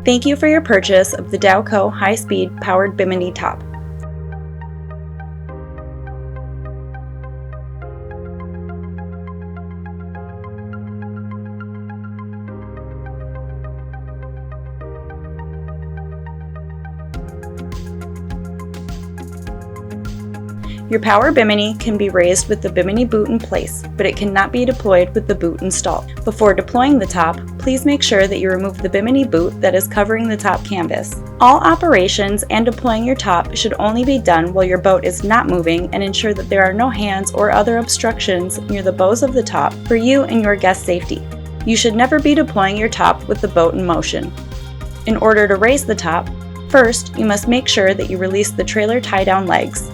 Thank you for your purchase of the Dowco high-speed powered Bimini top. Your Powered Bimini can be raised with the Bimini boot in place, but it cannot be deployed with the boot installed. Before deploying the top, please make sure that you remove the Bimini boot that is covering the top canvas. All operations and deploying your top should only be done while your boat is not moving, and ensure that there are no hands or other obstructions near the bows of the top for you and your guest safety. You should never be deploying your top with the boat in motion. In order to raise the top, first you must make sure that you release the trailer tie-down legs.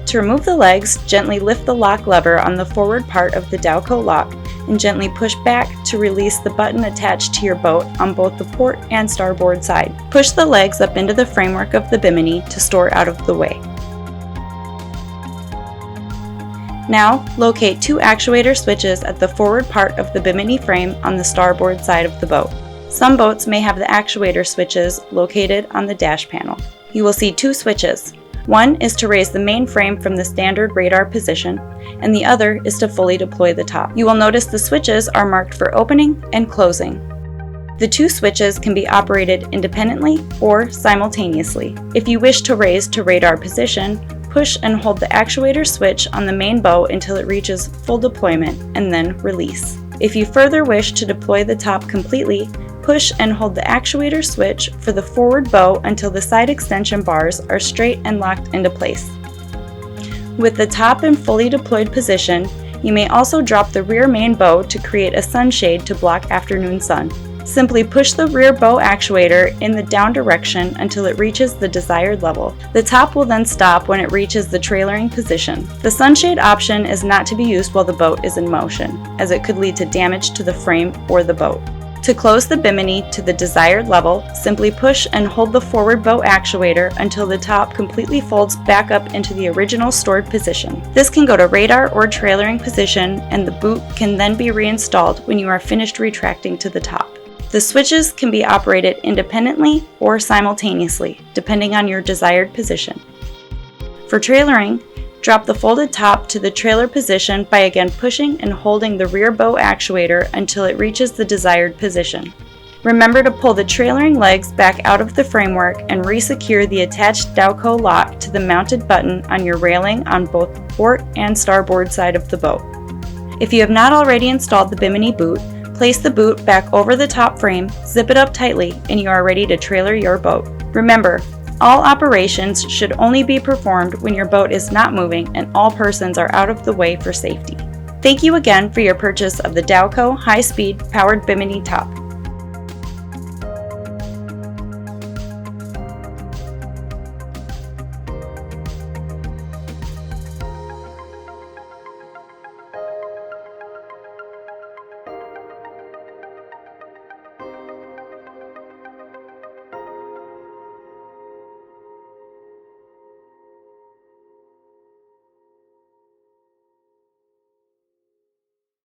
To remove the legs, gently lift the lock lever on the forward part of the Dowco lock and gently push back to release the button attached to your boat on both the port and starboard side. Push the legs up into the framework of the Bimini to store out of the way. Now, locate two actuator switches at the forward part of the Bimini frame on the starboard side of the boat. Some boats may have the actuator switches located on the dash panel. You will see two switches. One is to raise the main frame from the standard radar position, and the other is to fully deploy the top. You will notice the switches are marked for opening and closing. The two switches can be operated independently or simultaneously. If you wish to raise to radar position, push and hold the actuator switch on the main bow until it reaches full deployment, and then release. If you further wish to deploy the top completely, push and hold the actuator switch for the forward bow until the side extension bars are straight and locked into place. With the top in fully deployed position, you may also drop the rear main bow to create a sunshade to block afternoon sun. Simply push the rear bow actuator in the down direction until it reaches the desired level. The top will then stop when it reaches the trailering position. The sunshade option is not to be used while the boat is in motion, as it could lead to damage to the frame or the boat. To close the Bimini to the desired level, simply push and hold the forward bow actuator until the top completely folds back up into the original stored position. This can go to radar or trailering position, and the boot can then be reinstalled when you are finished retracting to the top. The switches can be operated independently or simultaneously, depending on your desired position. For trailering, drop the folded top to the trailer position by again pushing and holding the rear bow actuator until it reaches the desired position. Remember to pull the trailering legs back out of the framework and re-secure the attached Dowco lock to the mounted button on your railing on both the port and starboard side of the boat. If you have not already installed the Bimini boot, place the boot back over the top frame, zip it up tightly, and you are ready to trailer your boat. Remember, all operations should only be performed when your boat is not moving and all persons are out of the way for safety. Thank you again for your purchase of the Dowco high-speed powered Bimini top.